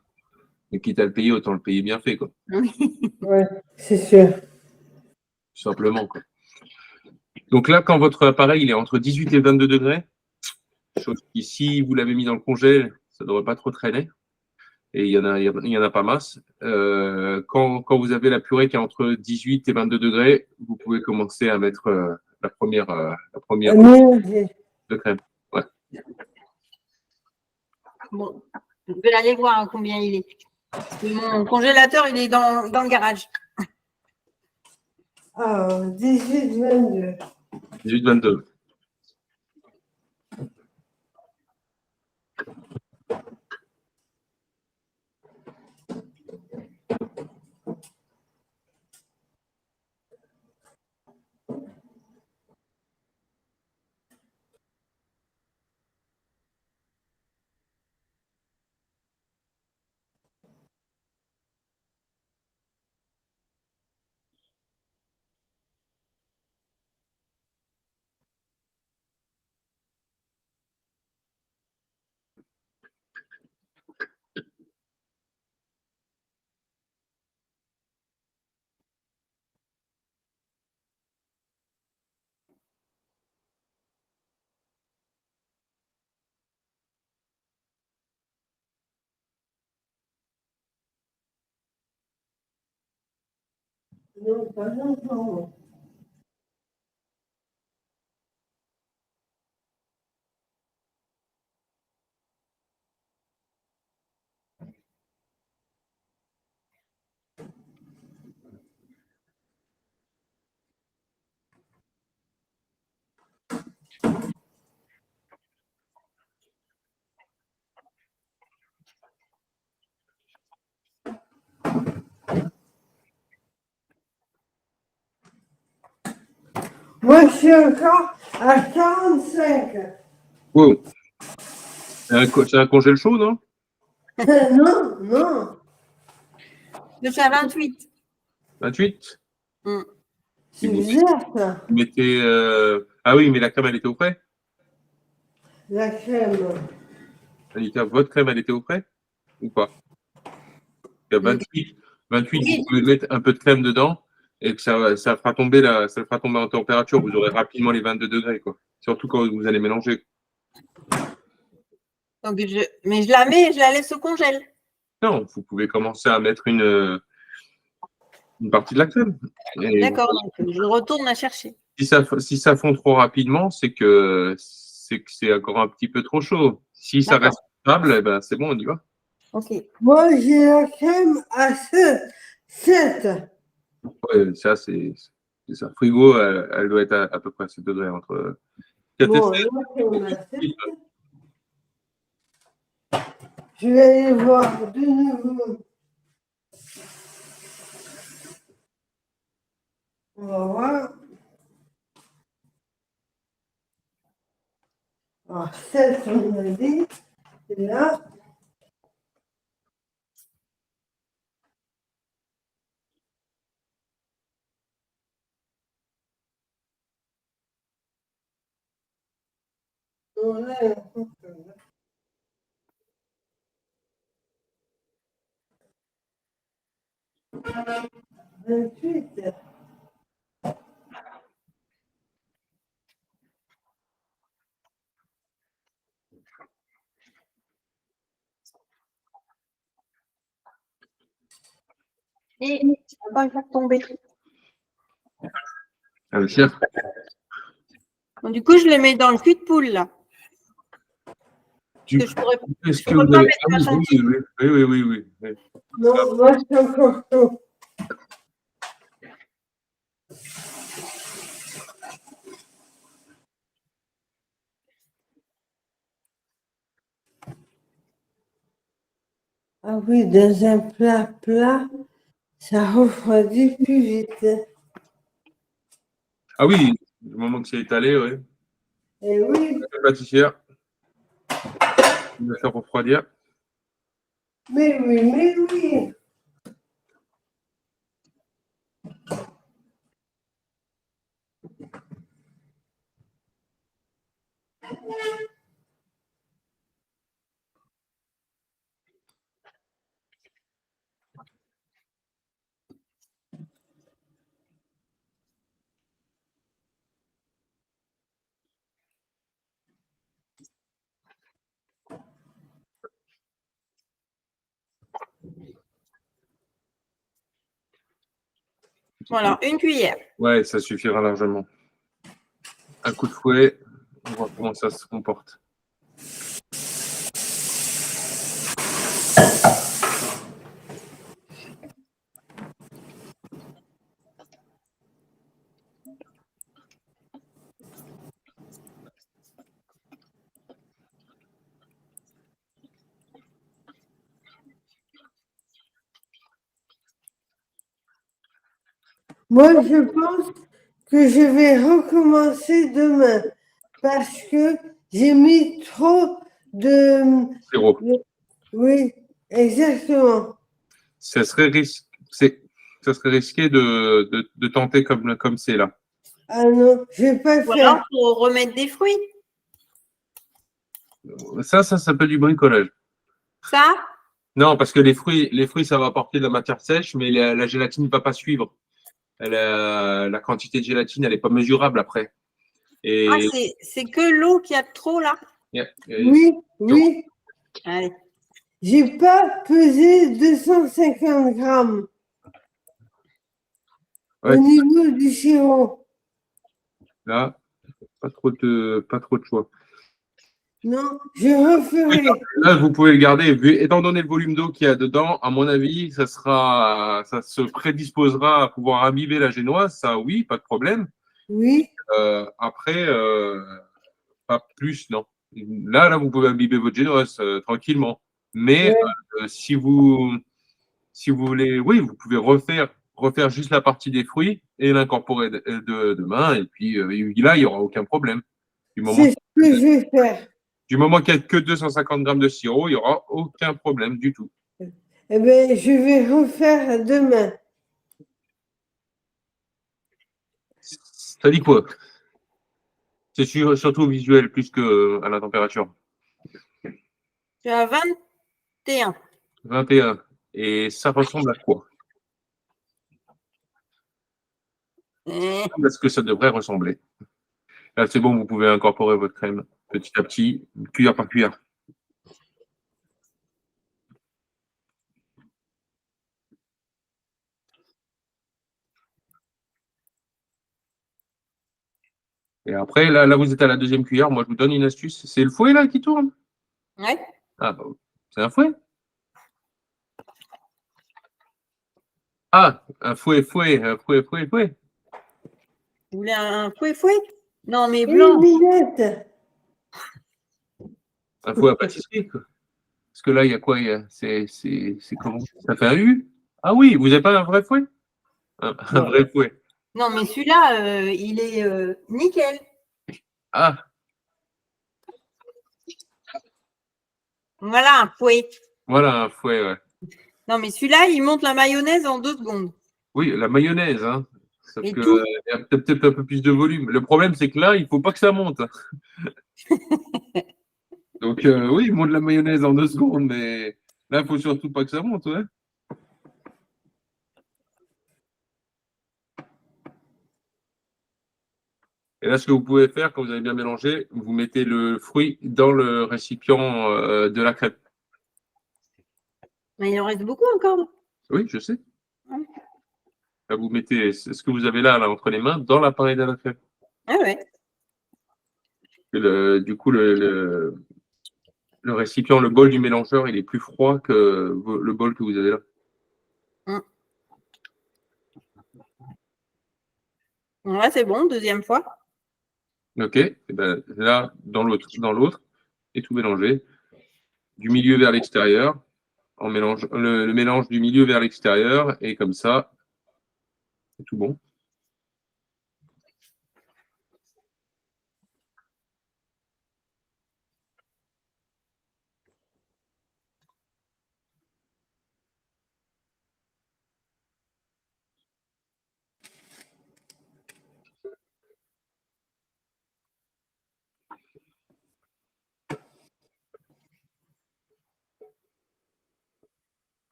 Mais quitte à le payer, autant le payer bien fait. Quoi. Oui. Oui, c'est sûr. Tout simplement. Quoi. Donc là, quand votre appareil il est entre 18 et 22 degrés, chose qui, si vous l'avez mis dans le congèle, ça ne devrait pas trop traîner. Et il y en a pas masse. Quand vous avez la purée qui est entre 18 et 22 degrés, vous pouvez commencer à mettre la première de crème. Ouais. Bon, je vais aller voir hein, combien il est. Mon congélateur, il est dans le garage. Ah, 18, 22. 18, 22. Non, pas longtemps. Moi, je suis encore à 45. Wow. C'est un congèle chaud, non? Non, non. Je suis à 28. 28? C'est bizarre, ça. Vous mettez. Ah oui, mais la crème, elle était au frais? La crème. Anita, votre crème, elle était au frais? Ou pas? Il y a 28, Oui. vous pouvez mettre un peu de crème dedans et que ça fera tomber ça le fera tomber en température. Vous aurez rapidement les 22 degrés, quoi. Surtout quand vous allez mélanger. Donc mais je la mets et je la laisse au congèle. Non, vous pouvez commencer à mettre une partie de la crème. D'accord, donc je retourne la chercher. Si ça fond trop rapidement, c'est que c'est encore un petit peu trop chaud. Si ça reste stable, eh ben, c'est bon, on y va. Ok. Moi, j'ai la crème à 7. Ouais, ça, c'est ça. Frigo, elle doit être à peu près à 7 degrés, entre 4 et Bon, 7. là, on a 7. Je vais aller voir de nouveau. On va voir. Alors, 7, on a dit. Et là. On a 28. Et tu vas pas le faire tomber. Ah, le chien. Donc, du coup, je les mets dans le cul de poule, là. Est-ce que vous avez... Oui. Non, moi, c'est encore chaud. Ah oui, dans un plat, ça refroidit plus vite. Ah oui, du moment que c'est étalé, oui. Et oui. La pâtissière, il va faire refroidir. Mais oui. Voilà, une cuillère. Ouais, ça suffira largement. Un coup de fouet, on voit comment ça se comporte. Moi, je pense que je vais recommencer demain parce que j'ai mis trop de... Sirop. Oui, exactement. Ça serait risqué de tenter comme c'est là. Ah non, je vais pas le Ou alors, faire. il faut remettre des fruits. Ça s'appelle du bricolage. Ça, Non, parce que les fruits, ça va apporter de la matière sèche, mais la gélatine ne va pas suivre. La quantité de gélatine, elle n'est pas mesurable après. Et, c'est que l'eau qu'il y a de trop là. Oui, oui. Allez. J'ai pas pesé 250 grammes ouais, au niveau du sirop. là, pas trop de choix. Non, je referai. Là, vous pouvez le garder. Étant donné le volume d'eau qu'il y a dedans, à mon avis, ça se prédisposera à pouvoir imbiber la génoise. Ça, oui, pas de problème. Oui, Après, pas plus, non. Là, vous pouvez imbiber votre génoise tranquillement. Mais ouais. si vous voulez, oui, vous pouvez refaire juste la partie des fruits et l'incorporer demain. Et puis là, il n'y aura aucun problème. Du moment C'est ce que je vais faire. Du moment qu'il n'y a que 250 grammes de sirop, il n'y aura aucun problème du tout. Eh bien, je vais refaire demain. Ça dit quoi? C'est surtout visuel plus que à la température. Tu as 21. 21. Et ça ressemble à quoi? Eh, À ce que ça devrait ressembler. Là, c'est bon, vous pouvez incorporer votre crème petit à petit, cuillère par cuillère. Et après, là, vous êtes à la deuxième cuillère. Moi, je vous donne une astuce. C'est le fouet là qui tourne? Ouais. Ah, bah, c'est un fouet? Ah, un fouet. Vous voulez un fouet? Non, mais Et les blanc. lunettes. Un fouet à pâtisserie, quoi. Parce que là, il y a quoi? C'est comment? Ça fait un U? Ah oui, vous n'avez pas un vrai fouet? Un Non, vrai fouet. non, mais celui-là, il est nickel. Ah, Voilà un fouet. voilà un fouet, ouais. Non, mais celui-là, il monte la mayonnaise en 2 secondes. Oui, la mayonnaise, hein. Sauf Et que, tout. il y a peut-être un peu plus de volume. Le problème, c'est que là, il ne faut pas que ça monte. Donc, oui, il monte la mayonnaise en 2 secondes, mais là, il ne faut surtout pas que ça monte, ouais. Et là, ce que vous pouvez faire, quand vous avez bien mélangé, vous mettez le fruit dans le récipient de la crêpe. Mais il en reste beaucoup encore. Oui, je sais. Ouais. Là, vous mettez ce que vous avez là, entre les mains dans l'appareil de la crêpe. Ah ouais. Et du coup, le récipient, le bol du mélangeur, il est plus froid que le bol que vous avez là. Ouais, c'est bon, deuxième fois. OK. Et ben, là, dans l'autre, et tout mélanger. Du milieu vers l'extérieur. On mélange le mélange du milieu vers l'extérieur. Et comme ça, c'est tout bon.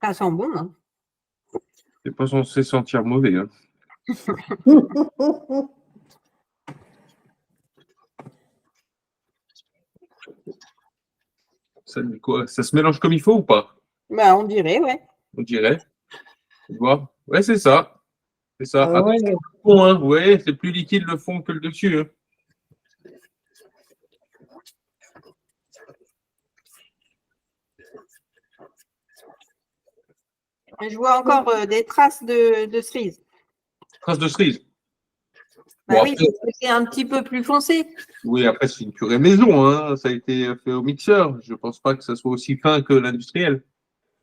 Ça sent bon. Hein. C'est pas censé sentir mauvais. Hein. Ça dit quoi? Ça se mélange comme il faut ou pas? Bah, on dirait, ouais. On dirait. Tu vois? Ouais, c'est ça. C'est ça. Ah ouais. Attention, le fond, hein. Vous voyez, c'est plus liquide le fond que le dessus. Hein. Je vois encore des traces de cerise. Trace de cerise. Bah Bon, oui, après, parce que c'est un petit peu plus foncé. oui, après, c'est une purée maison. Hein. Ça a été fait au mixeur. Je ne pense pas que ça soit aussi fin que l'industriel.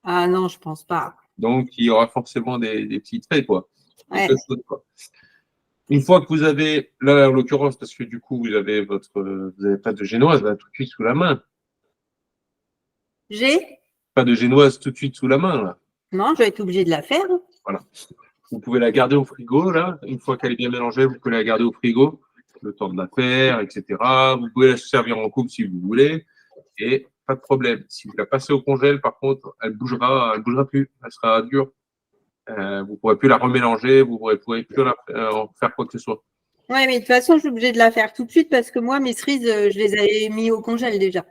Ah non, je pense pas. Donc, il y aura forcément des petits traits, quoi. Ouais. Quoi. Une fois que vous avez, là, en l'occurrence, parce que du coup, vous avez pas de génoise là, tout de suite sous la main. J'ai? Pas de génoise tout de suite sous la main, là. Non, je vais être obligée de la faire. Voilà. Vous pouvez la garder au frigo, là. Une fois qu'elle est bien mélangée, vous pouvez la garder au frigo, le temps de la faire, etc. Vous pouvez la servir en coupe si vous voulez. Et pas de problème. Si vous la passez au congèle, par contre, elle bougera plus. Elle sera dure. Vous ne pourrez plus la remélanger, vous ne pourrez plus en faire quoi que ce soit. Oui, mais de toute façon, je suis obligée de la faire tout de suite parce que moi, mes cerises, je les avais mis au congèle déjà.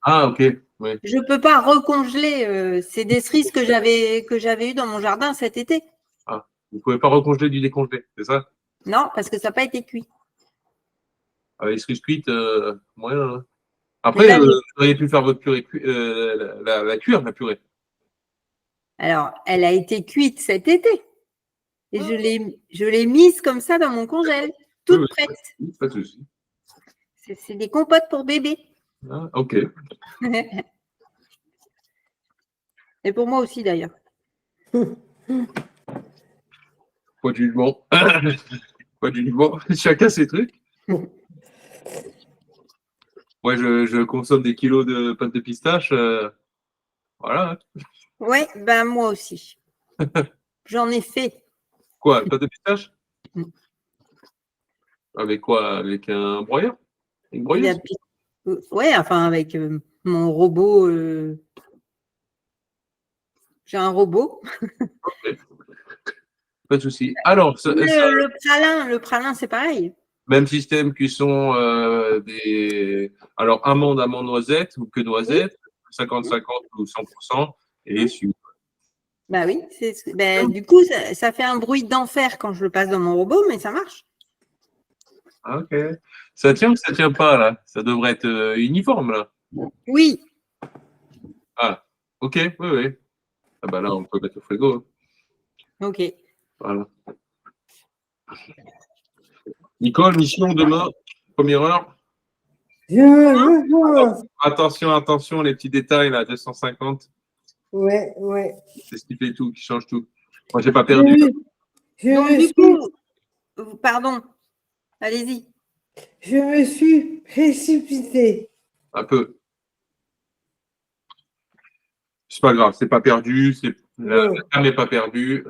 Ah, ok. Oui. Je ne peux pas recongeler. C'est des cerises que j'avais eues dans mon jardin cet été. Ah, vous ne pouvez pas recongeler du décongelé, c'est ça? Non, parce que ça n'a pas été cuit. Les cerises cuites, moyen. Hein. Après, là, vous auriez pu faire votre purée, la cuire, la purée. Alors, elle a été cuite cet été. Et je l'ai mise comme ça dans mon congèle, toute prête. Pas de souci. C'est des compotes pour bébé. Ah, ok. Et pour moi aussi, d'ailleurs. Pas de jugement. Pas de jugement. Chacun ses trucs. Moi, je consomme des kilos de pâte de pistache. Voilà. Oui, ben moi aussi. J'en ai fait. Quoi, pâte de pistache? Mm. Avec quoi? Avec un broyeur? Une broyeuse? Oui, enfin, avec mon robot. J'ai un robot. Okay. Pas de souci. Alors, le pralin, c'est pareil. Même système cuisson alors amande noisette ou que noisette, 50-50 ou 100% et sucre. Bah oui, du coup, ça fait un bruit d'enfer quand je le passe dans mon robot, mais ça marche. Ok. Ça tient ou ça tient pas là? Ça devrait être uniforme là. Oui. Ah, ok, oui. Ah bah là, on peut mettre au frigo. Ok. Voilà. Nicole, mission demain, première heure. Attention, les petits détails là, 250. Ouais. C'est ce qui fait tout, qui change tout. Moi, j'ai pas perdu. Donc, du coup, pardon, allez-y. Je me suis précipitée. Un peu. C'est pas grave, c'est pas perdu, la gamme n'est pas perdue.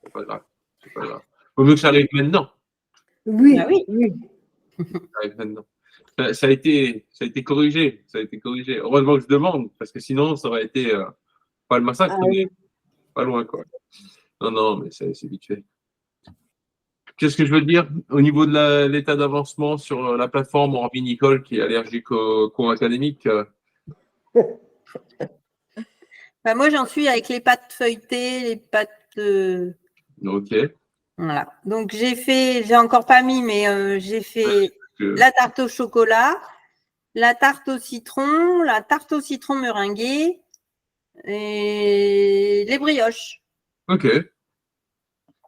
C'est pas grave. Vaut mieux que ça arrive maintenant. Oui. Ah oui. Ça arrive maintenant. Ça a été corrigé. Heureusement que je demande, parce que sinon, ça aurait été pas le massacre, mais pas loin, quoi. Non, mais c'est vite fait. Qu'est-ce que je veux dire au niveau de l'état d'avancement sur la plateforme hormis Nicole qui est allergique aux cours académiques? Bah, moi, j'en suis avec les pâtes feuilletées, les pâtes. Ok. Voilà. Donc, j'ai encore pas mis, mais j'ai fait la tarte au chocolat, la tarte au citron meringuée et les brioches. Ok.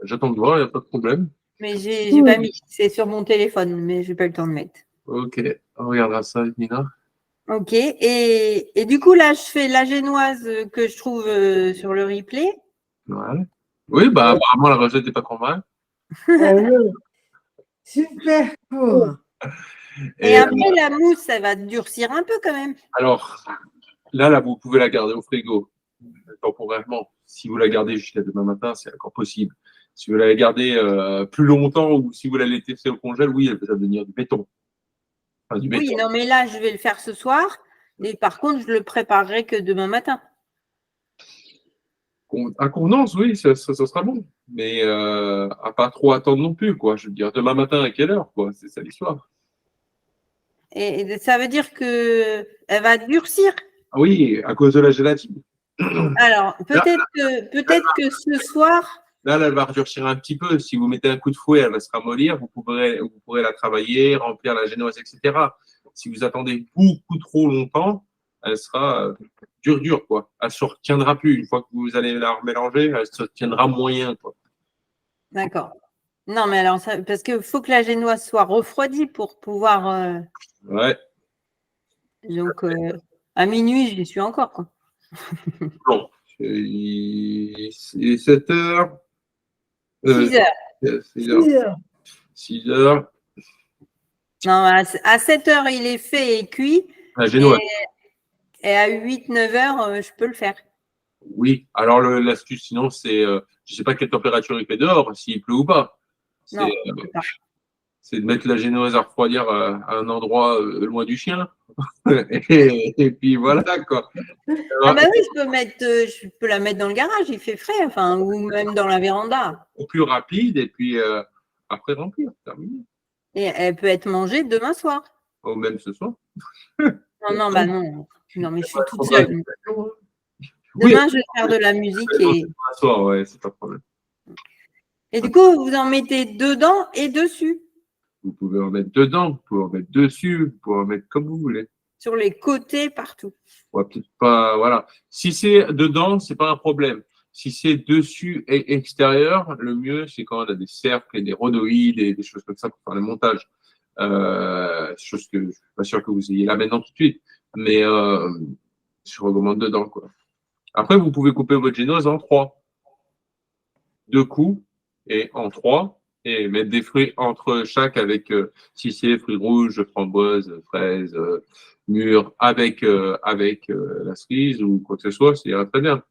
J'attends de voir, il n'y a pas de problème. Mais j'ai pas mis, c'est sur mon téléphone, mais j'ai pas eu le temps de mettre. Ok, on regardera ça, Nina. Ok, et du coup, là, je fais la génoise que je trouve sur le replay. Ouais. Oui, bah apparemment, la recette n'est pas trop mal. Super cool. Et après, la mousse, ça va durcir un peu quand même. Alors, là, vous pouvez la garder au frigo temporairement. Si vous la gardez jusqu'à demain matin, c'est encore possible. Si vous la gardez plus longtemps ou si vous la laissez au congèle, oui, elle peut devenir du béton. Enfin, du béton. Oui, non, mais là, je vais le faire ce soir. Et par contre, je le préparerai que demain matin. À convenance, oui, ça sera bon. Mais à pas trop attendre non plus, quoi. Je veux dire, demain matin, à quelle heure, quoi? C'est ça l'histoire. Et ça veut dire que elle va durcir. Ah oui, à cause de la gélatine. Alors, peut-être que ce soir. Là, elle va redurcir un petit peu. Si vous mettez un coup de fouet, elle va se ramollir. Vous pourrez la travailler, remplir la génoise, etc. Si vous attendez beaucoup trop longtemps, elle sera dure, quoi. Elle ne se retiendra plus. Une fois que vous allez la remélanger, elle se tiendra moyen, quoi. D'accord. Non, mais alors, parce qu'il faut que la génoise soit refroidie pour pouvoir. Ouais. Donc, à minuit, j'y suis encore, quoi. Bon. C'est 7 heures. 6 heures. 6 heures. Non, à 7 heures, il est fait et cuit. La génoise. Et à 8-9 heures, je peux le faire. Oui. Alors, l'astuce, sinon, c'est, je ne sais pas quelle température il fait dehors, s'il pleut ou pas. Non, c'est de mettre la génoise à refroidir à un endroit loin du chien. et puis voilà, quoi. Ah bah oui, je peux la mettre dans le garage, il fait frais, enfin, ou même dans la véranda. Au plus rapide, et puis après remplir, terminé. Et elle peut être mangée demain soir. Ou même ce soir. Non, bah non. Non, mais je suis toute seule. Demain, je vais faire de la musique. Demain soir, ouais, c'est pas de problème. Et du coup, vous en mettez dedans et dessus. Vous pouvez en mettre dedans, vous pouvez en mettre dessus, vous pouvez en mettre comme vous voulez. Sur les côtés, partout. Ouais, peut-être pas, voilà. Si c'est dedans, c'est pas un problème. Si c'est dessus et extérieur, le mieux, c'est quand on a des cercles et des rhodoïdes et des choses comme ça pour faire le montage. Chose que je suis pas sûr que vous ayez là maintenant tout de suite, mais je recommande dedans, quoi. Après, vous pouvez couper votre génoise en 3. 2 coups et en 3 et mettre des fruits entre chaque avec, si c'est fruits rouges, framboises, fraises, mûres, avec la cerise ou quoi que ce soit, ça ira très bien.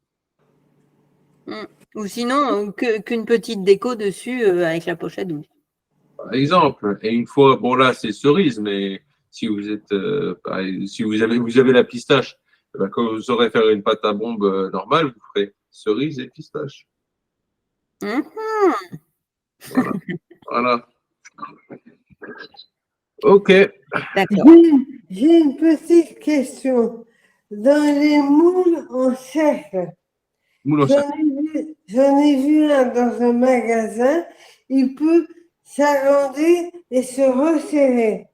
Ou sinon, qu'une petite déco dessus avec la pochette douce. Par exemple, et une fois, bon là c'est cerise, mais si vous êtes, si vous avez la pistache, ben, quand vous saurez faire une pâte à bombe normale, vous ferez cerise et pistache. Voilà. Voilà. Ok. D'accord. J'ai une petite question. Dans les moules en cercle, j'en ai vu un dans un magasin, il peut s'agrandir et se resserrer.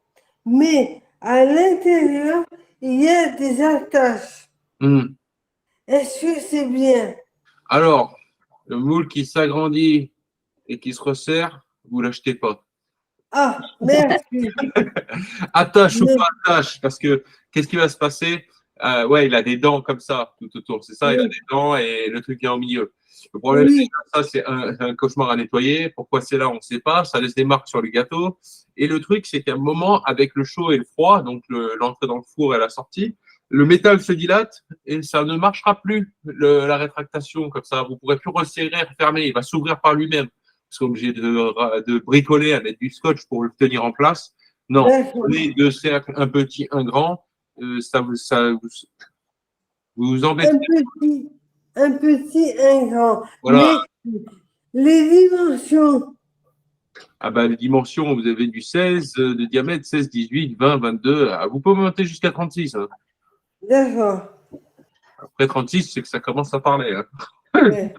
Mais à l'intérieur, il y a des attaches. Est-ce que c'est bien? Alors, le moule qui s'agrandit et qui se resserre, vous ne l'achetez pas. Ah, merci. Attache ou pas attache, parce que qu'est-ce qui va se passer? Ouais, il a des dents comme ça tout autour, c'est ça, il a des dents et le truc est en milieu. Le problème, c'est que ça, c'est un cauchemar à nettoyer. Pourquoi c'est là, on ne sait pas. Ça laisse des marques sur le gâteau. Et le truc, c'est qu'à un moment, avec le chaud et le froid, donc l'entrée dans le four et la sortie, le métal se dilate et ça ne marchera plus, la rétractation comme ça. Vous ne pourrez plus resserrer, refermer. Il va s'ouvrir par lui-même. Vous serez obligé de bricoler avec du scotch pour le tenir en place. Non, prenez 2 cercles, un petit, un grand. Ça vous embête. Un petit, un grand. Voilà. Mais les dimensions. Ah bah, les dimensions, vous avez du 16 de diamètre, 16, 18, 20, 22. Ah, vous pouvez monter jusqu'à 36. Hein. D'accord. Après 36, c'est que ça commence à parler. Hein. Ouais.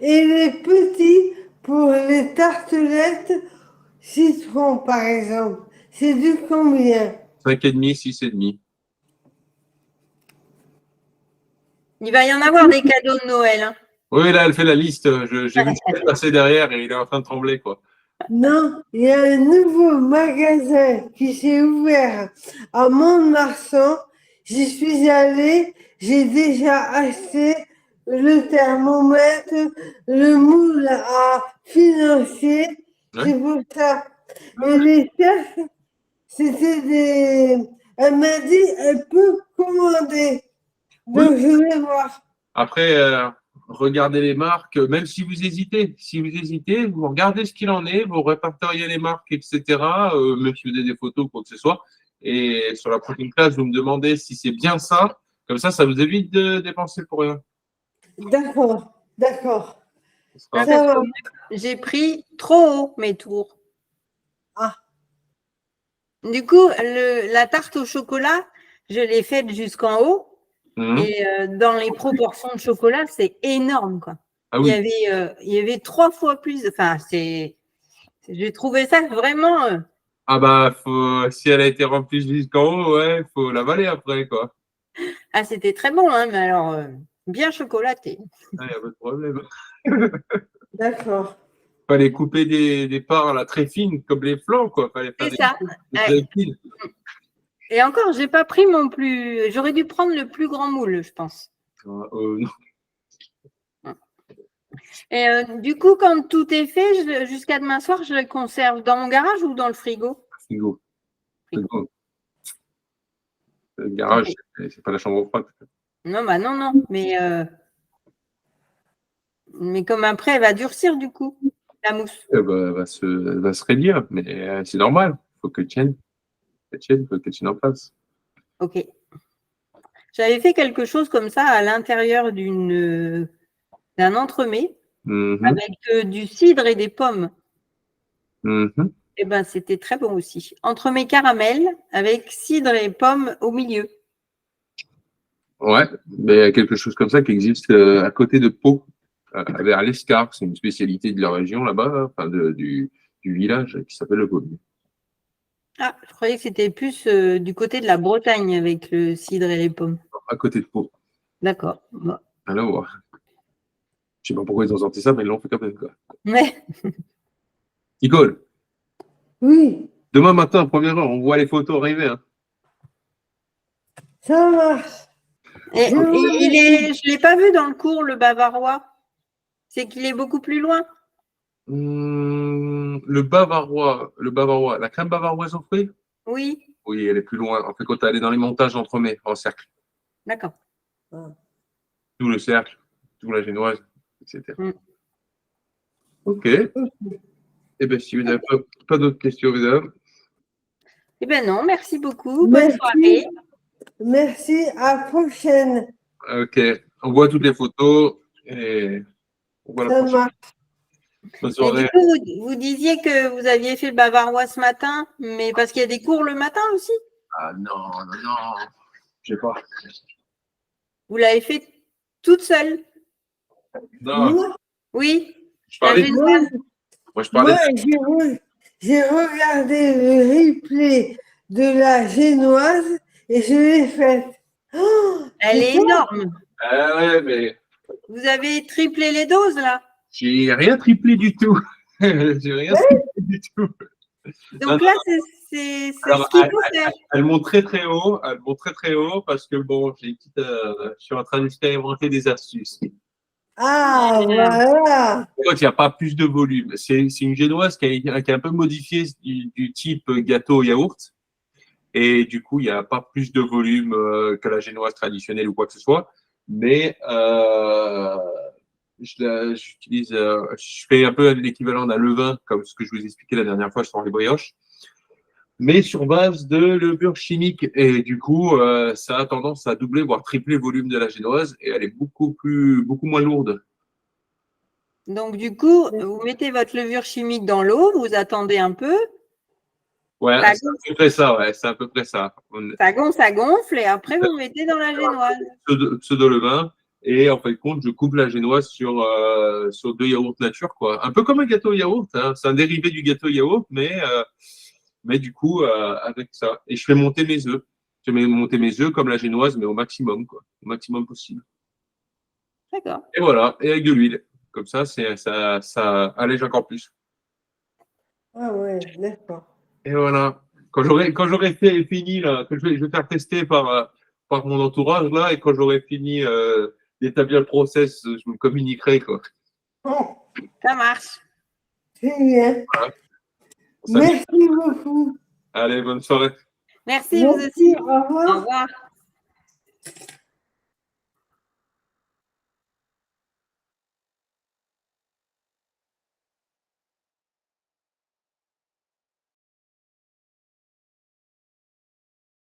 Et les petits, pour les tartelettes, citron par exemple, c'est du combien? 5,5, 6,5. Il va y en avoir des cadeaux de Noël. Hein. Oui, là, elle fait la liste. J'ai vu ce qui est passé derrière et il est en train de trembler, quoi. Non, il y a un nouveau magasin qui s'est ouvert à Mont-de-Marsan. J'y suis allée, j'ai déjà acheté le thermomètre, le moule à financier, c'est pour ça. Et les chefs, c'était des... Elle m'a dit, elle peut commander. Donc, je vais voir. Après, regardez les marques, même si vous hésitez. Si vous hésitez, vous regardez ce qu'il en est, vous répertoriez les marques, etc. Même si vous avez des photos ou quoi que ce soit. Et sur la prochaine classe, vous me demandez si c'est bien ça. Comme ça vous évite de dépenser pour rien. D'accord, d'accord. Parce Ça va. que j'ai pris trop haut mes tours. Ah. Du coup, la tarte au chocolat, je l'ai faite jusqu'en haut. Et dans les proportions de chocolat, c'est énorme, quoi. Ah oui. Il y avait 3 fois plus. Enfin, j'ai trouvé ça vraiment. Ah bah, si elle a été remplie jusqu'en haut, ouais, faut l'avaler après, quoi. Ah, c'était très bon, hein, mais alors bien chocolaté. Ah, y a pas de problème. D'accord. Fallait couper des parts là, très fines, comme les flancs, quoi. Fallait faire C'est ça. très fines. Et encore, j'ai pas pris mon plus. J'aurais dû prendre le plus grand moule, je pense. Non. Et du coup, quand tout est fait, jusqu'à demain soir, je le conserve dans mon garage ou dans le frigo? Frigo. Le garage, c'est pas la chambre froide. Non, bah non. Mais comme après, elle va durcir du coup, la mousse. Elle va se raidir, mais c'est normal. Il faut qu'elle tienne. Il faut qu'elle tienne en place. Ok. J'avais fait quelque chose comme ça à l'intérieur d'un entremets avec du cidre et des pommes. Et ben, c'était très bon aussi. Entremets caramel avec cidre et pommes au milieu. Ouais, mais il y a quelque chose comme ça qui existe à côté de Pau, vers l'Escar. C'est une spécialité de la région là-bas, enfin du village qui s'appelle le Gaumier. Ah, je croyais que c'était plus du côté de la Bretagne avec le cidre et les pommes. À côté de Pau. D'accord. Bon. Alors, je sais pas pourquoi ils ont sorti ça, mais ils l'ont fait quand même, quoi. Ouais. Nicole. Oui. Demain matin, première heure, on voit les photos arriver. Hein. Ça marche. Et je ne l'ai pas vu dans le cours, le bavarois. C'est qu'il est beaucoup plus loin. Le bavarois, la crème bavaroise aux fruits? Oui. Oui, elle est plus loin. En fait, quand elle est dans les montages d'entremets, en cercle. D'accord. Tout le cercle, tout la génoise, etc. Ok. Eh bien, si vous n'avez pas d'autres questions, mesdames. Eh bien non, merci beaucoup. Bonne soirée. Merci, à la prochaine. Ok. On voit toutes les photos et on voit la prochaine. marche. Bonne soirée. Et du coup, vous disiez que vous aviez fait le bavarois ce matin, mais parce qu'il y a des cours le matin aussi? Ah non. Je sais pas. Vous l'avez fait toute seule? Non. Oui. Je parlais. Moi, j'ai regardé le replay de la génoise et je l'ai faite. Oh, elle est énorme. Ah ouais, mais. Vous avez triplé les doses là? J'ai rien triplé du tout. J'ai rien triplé du tout. Donc là, c'est ce qu'il faut faire. Elle monte très très haut. Elle monte très très haut parce que bon, je suis en train d'expérimenter des astuces. Ah, voilà. Il n'y a pas plus de volume. C'est une génoise qui est un peu modifiée du type gâteau yaourt. Et du coup, il n'y a pas plus de volume que la génoise traditionnelle ou quoi que ce soit. Mais je fais un peu l'équivalent d'un levain, comme ce que je vous expliquais la dernière fois sur les brioches, mais sur base de levure chimique. Et du coup, ça a tendance à doubler, voire tripler le volume de la génoise, et elle est beaucoup moins lourde. Donc, du coup, vous mettez votre levure chimique dans l'eau, vous attendez un peu. Ouais, c'est à peu près ça, ouais, c'est à peu près ça. Ça gonfle, et après, vous mettez dans la génoise. Pseudo-levain. Et en fin de compte, je coupe la génoise sur 2 yaourts nature, quoi. Un peu comme un gâteau yaourt, hein. C'est un dérivé du gâteau yaourt, mais du coup, avec ça. Et je fais monter mes œufs. Je fais monter mes œufs comme la génoise, mais au maximum, quoi. Au maximum possible. D'accord. Et voilà, et avec de l'huile. Comme ça, ça allège encore plus. Ah ouais, d'accord. Et voilà. Quand j'aurai fini, là, que je vais faire tester par mon entourage, là, et quand j'aurai fini d'établir le process, je vous le communiquerai, quoi. Ça marche. C'est bien. Voilà. Merci beaucoup. Allez, bonne soirée. Merci, vous aussi. Au revoir. Au revoir.